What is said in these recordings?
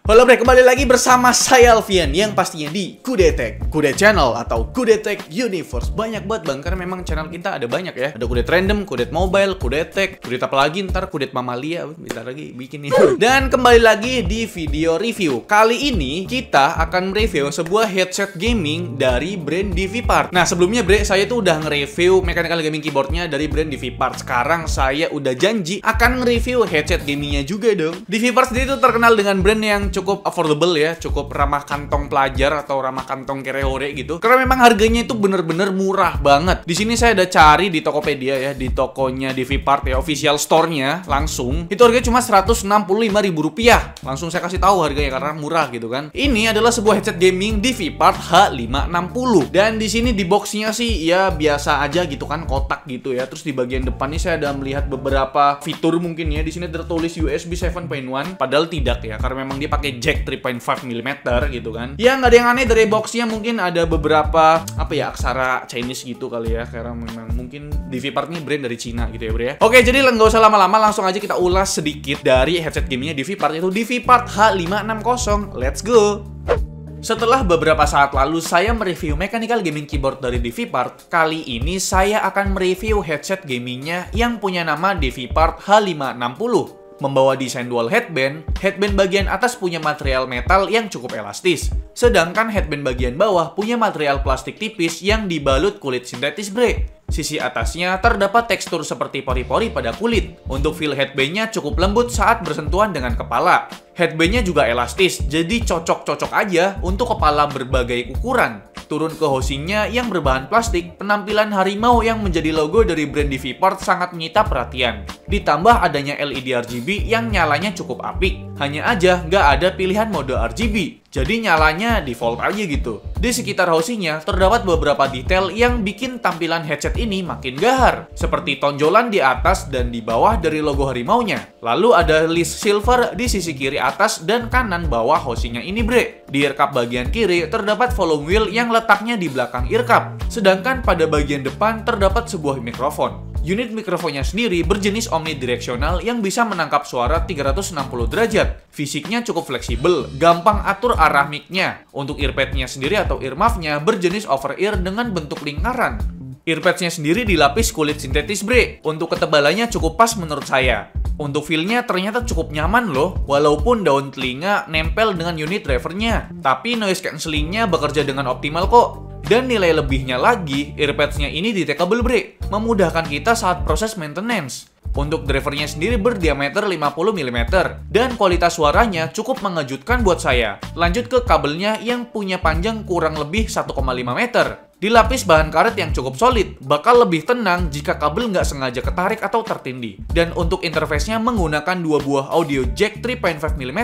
Halo bre, kembali lagi bersama saya Alfian yang pastinya di Kudet Channel atau Kudet Universe. Banyak banget bang, karena memang channel kita ada banyak ya. Ada Kudet Random, Kudet Mobile, Kudet apa lagi, ntar Kudet Mamalia, bentar lagi bikin nih. Dan kembali lagi di video review. Kali ini kita akan mereview sebuah headset gaming dari brand DVPart. Nah sebelumnya bre, saya tuh udah nge-review mechanical gaming keyboardnya dari brand DVPart. Sekarang saya udah janji akan nge-review headset gamingnya juga dong. DVPart sendiri tuh terkenal dengan brand yang cukup affordable ya, cukup ramah kantong pelajar atau ramah kantong kerehore gitu. Karena memang harganya itu bener-bener murah banget. Di sini saya udah cari di Tokopedia ya, di tokonya DVPart ya, official store-nya langsung. Itu harganya cuma Rp165.000. Langsung saya kasih tahu harganya karena murah gitu kan. Ini adalah sebuah headset gaming DVPart H560. Dan di sini di box-nya sih ya biasa aja gitu kan, kotak gitu ya. Terus di bagian depan nih saya ada melihat beberapa fitur mungkin ya. Di sini tertulis USB 7.1, padahal tidak ya, karena memang dia pakai jack 3.5 mm gitu kan. Ya nggak ada yang aneh dari boxnya, mungkin ada beberapa apa ya, aksara Chinese gitu kali ya, karena memang mungkin DVPart ini brand dari Cina gitu ya bro ya. Oke, jadi nggak usah lama-lama, langsung aja kita ulas sedikit dari headset gamingnya DVPart, yaitu DVPart H560. Let's go. Setelah beberapa saat lalu saya mereview mechanical gaming keyboard dari DVPart, kali ini saya akan mereview headset gamingnya yang punya nama DVPart H560. Membawa desain dual headband bagian atas punya material metal yang cukup elastis. Sedangkan headband bagian bawah punya material plastik tipis yang dibalut kulit sintetis bre. Sisi atasnya terdapat tekstur seperti pori-pori pada kulit. Untuk feel headbandnya cukup lembut saat bersentuhan dengan kepala. Headbandnya juga elastis, jadi cocok-cocok aja untuk kepala berbagai ukuran. Turun ke housingnya yang berbahan plastik, penampilan harimau yang menjadi logo dari brand DVPart sangat menyita perhatian. Ditambah adanya LED RGB yang nyalanya cukup apik. Hanya aja nggak ada pilihan mode RGB, jadi nyalanya default aja gitu. Di sekitar housingnya terdapat beberapa detail yang bikin tampilan headset ini makin gahar, seperti tonjolan di atas dan di bawah dari logo harimaunya. Lalu ada list silver di sisi kiri atas dan kanan bawah housingnya ini bre. Di ear cup bagian kiri terdapat volume wheel yang letaknya di belakang ear cup. Sedangkan pada bagian depan terdapat sebuah mikrofon. Unit mikrofonnya sendiri berjenis omnidirectional yang bisa menangkap suara 360 derajat. Fisiknya cukup fleksibel, gampang atur arah mic-nya. Untuk earpad-nya sendiri atau earmuff-nya berjenis over-ear dengan bentuk lingkaran. Earpads-nya sendiri dilapis kulit sintetis bre. Untuk ketebalannya cukup pas menurut saya. Untuk feel-nya ternyata cukup nyaman loh, walaupun daun telinga nempel dengan unit drivernya. Tapi noise cancellingnya bekerja dengan optimal kok. Dan nilai lebihnya lagi, earpads-nya ini detachable bre, memudahkan kita saat proses maintenance. Untuk drivernya sendiri berdiameter 50 mm, dan kualitas suaranya cukup mengejutkan buat saya. Lanjut ke kabelnya yang punya panjang kurang lebih 1,5 meter. Dilapis bahan karet yang cukup solid, bakal lebih tenang jika kabel nggak sengaja ketarik atau tertindih. Dan untuk interface-nya menggunakan dua buah audio jack 3.5 mm.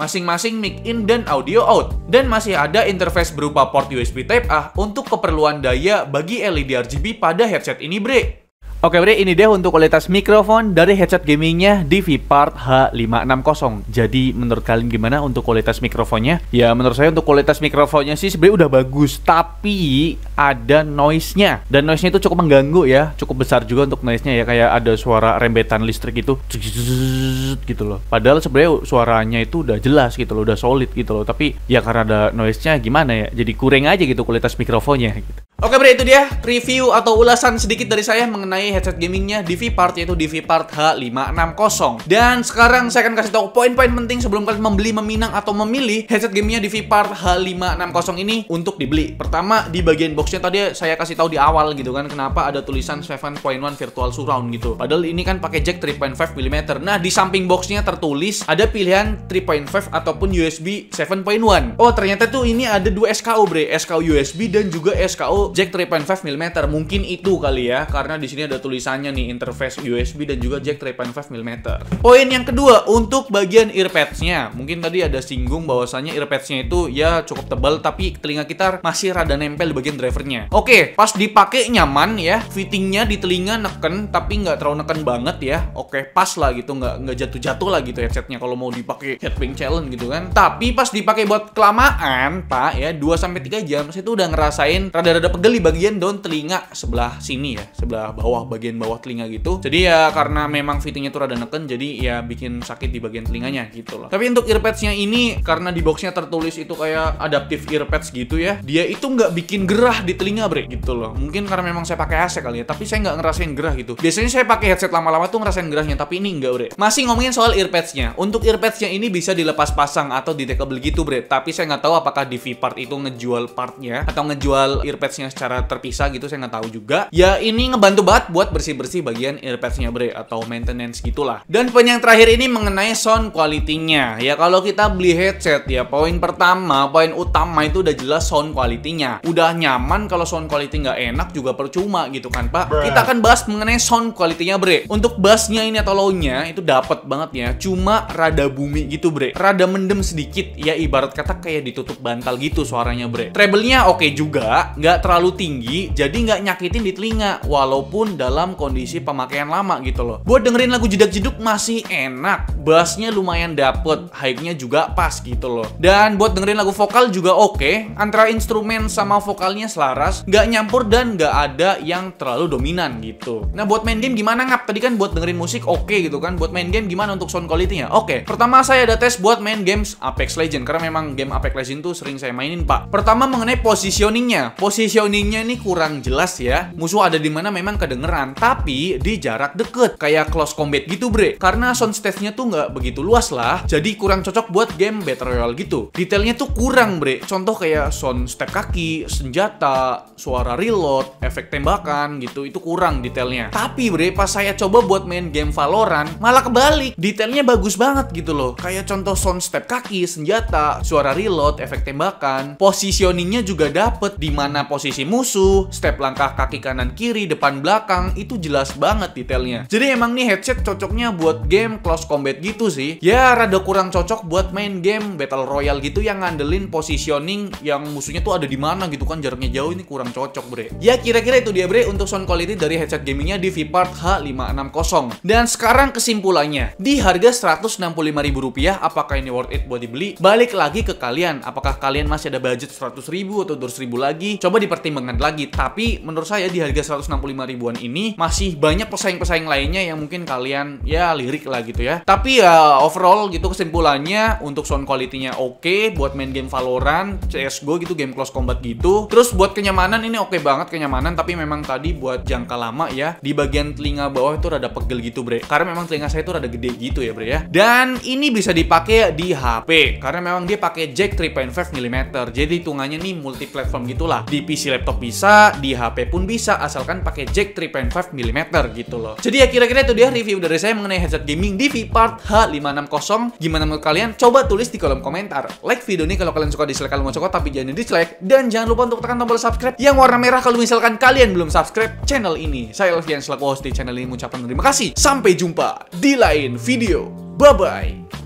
Masing-masing mic in dan audio out. Dan masih ada interface berupa port USB Type-A untuk keperluan daya bagi LED RGB pada headset ini bre. Oke bre, ini dia untuk kualitas mikrofon dari headset gamingnya DVPart H560. Jadi menurut kalian gimana untuk kualitas mikrofonnya? Ya menurut saya untuk kualitas mikrofonnya sih sebenarnya udah bagus, tapi ada noise-nya. Dan noise-nya itu cukup mengganggu ya, cukup besar juga untuk noise-nya ya, kayak ada suara rembetan listrik gitu. Gitu loh. Padahal sebenarnya suaranya itu udah jelas gitu loh, udah solid gitu loh. Tapi ya karena ada noise-nya gimana ya, jadi kurang aja gitu kualitas mikrofonnya gitu. Oke bre, itu dia review atau ulasan sedikit dari saya mengenai headset gamingnya DVPart, yaitu DVPart H560. Dan sekarang saya akan kasih tahu poin-poin penting sebelum kalian membeli, meminang, atau memilih headset gamingnya DVPart H560 ini untuk dibeli. Pertama, di bagian boxnya tadi saya kasih tahu di awal gitu kan, kenapa ada tulisan 7.1 virtual surround gitu. Padahal ini kan pakai jack 3.5 mm. Nah, di samping boxnya tertulis ada pilihan 3.5 ataupun USB 7.1. Oh, ternyata tuh ini ada dua SKU bre, SKU USB dan juga SKU jack 3.5 mm. Mungkin itu kali ya, karena di sini ada tulisannya nih, interface USB dan juga jack 3.5 mm. Poin yang kedua, untuk bagian earpads-nya. Mungkin tadi ada singgung bahwasannya earpads-nya itu ya cukup tebal, tapi telinga kita masih rada nempel di bagian drivernya. Oke, pas dipakai nyaman ya, fittingnya di telinga neken, tapi nggak terlalu neken banget ya. Oke, pas lah gitu, nggak jatuh-jatuh lah gitu headsetnya kalau mau dipakai headbang challenge gitu kan. Tapi pas dipakai buat kelamaan, pak ya, 2-3 jam, saya tuh udah ngerasain rada-rada pegel di bagian daun telinga sebelah sini ya, sebelah bawah bagian bawah telinga gitu. Jadi ya karena memang fittingnya tuh rada neken, jadi ya bikin sakit di bagian telinganya gitu loh. Tapi untuk earpadsnya ini karena di boxnya tertulis itu kayak adaptive earpads gitu ya, dia itu nggak bikin gerah di telinga bre gitu loh. Mungkin karena memang saya pakai AC kali ya, tapi saya nggak ngerasain gerah gitu. Biasanya saya pakai headset lama-lama tuh ngerasain gerahnya, tapi ini enggak bre. Masih ngomongin soal earpadsnya, untuk earpadsnya ini bisa dilepas pasang atau detachable gitu bre. Tapi saya nggak tahu apakah di V-Part itu ngejual partnya atau ngejual earpadsnya secara terpisah gitu, saya nggak tahu juga. Ya ini ngebantu banget buat bersih-bersih bagian earpadsnya bre, atau maintenance gitulah. Dan poin yang terakhir ini mengenai sound quality-nya. Ya kalau kita beli headset ya, poin pertama, poin utama itu udah jelas sound quality-nya. Udah nyaman, kalau sound quality nggak enak juga percuma gitu kan Pak. Kita akan bahas mengenai sound quality-nya bre. Untuk bass-nya ini atau low-nya itu dapet banget ya, cuma rada bumi gitu bre, rada mendem sedikit ya, ibarat kata kayak ditutup bantal gitu suaranya bre. Treble-nya oke juga, nggak terlalu tinggi, jadi nggak nyakitin di telinga walaupun dalam kondisi pemakaian lama gitu loh. Buat dengerin lagu jedak-jeduk masih enak, bassnya lumayan dapet, hype-nya juga pas gitu loh. Dan buat dengerin lagu vokal juga oke, antara instrumen sama vokalnya selaras, nggak nyampur dan nggak ada yang terlalu dominan gitu. Nah buat main game gimana ngap? Tadi kan buat dengerin musik oke gitu kan, buat main game gimana untuk sound quality-nya? Oke, pertama saya ada tes buat main games Apex Legends, karena memang game Apex Legends tuh sering saya mainin Pak. Pertama mengenai positioningnya ini kurang jelas ya, musuh ada di mana memang kedengeran, tapi di jarak deket kayak close combat gitu bre, karena sound stage-nya tuh nggak begitu luas lah, jadi kurang cocok buat game Battle Royale gitu. Detailnya tuh kurang bre, contoh kayak sound step kaki, senjata, suara reload, efek tembakan gitu, itu kurang detailnya. Tapi bre, pas saya coba buat main game Valorant, malah kebalik, detailnya bagus banget gitu loh, kayak contoh sound step kaki, senjata, suara reload, efek tembakan, positioningnya juga dapet, di mana posisi musuh, step langkah kaki kanan kiri, depan belakang, itu jelas banget detailnya. Jadi emang nih headset cocoknya buat game close combat gitu sih. Ya rada kurang cocok buat main game Battle Royale gitu yang ngandelin positioning yang musuhnya tuh ada di mana gitu kan, jaraknya jauh, ini kurang cocok bre. Ya kira-kira itu dia bre untuk sound quality dari headset gamingnya di V-Part H560. Dan sekarang kesimpulannya, di harga Rp165.000, apakah ini worth it buat dibeli? Balik lagi ke kalian, apakah kalian masih ada budget 100.000 atau 200.000 lagi? Coba dipertimbangkan lagi. Tapi menurut saya di harga 165.000-an ini masih banyak pesaing-pesaing lainnya yang mungkin kalian ya lirik lah gitu ya. Tapi ya overall gitu kesimpulannya, untuk sound quality-nya oke buat main game Valorant, CSGO gitu, game close combat gitu. Terus buat kenyamanan ini oke banget kenyamanan, tapi memang tadi buat jangka lama ya, di bagian telinga bawah itu rada pegel gitu bre, karena memang telinga saya itu rada gede gitu ya bre ya. Dan ini bisa dipakai di HP karena memang dia pakai jack 3.5 mm, jadi hitungannya nih multi platform gitulah. Di PC laptop bisa, di HP pun bisa, asalkan pakai jack 3.5 mm gitu loh. Jadi ya kira-kira itu dia review dari saya mengenai headset gaming di V-Part H560. Gimana menurut kalian? Coba tulis di kolom komentar. Like video ini kalau kalian suka, dislike kalau mau suka, tapi jangan dislike. Dan jangan lupa untuk tekan tombol subscribe yang warna merah kalau misalkan kalian belum subscribe channel ini. Saya Elvian selaku host di channel ini mengucapkan terima kasih. Sampai jumpa di lain video. Bye-bye.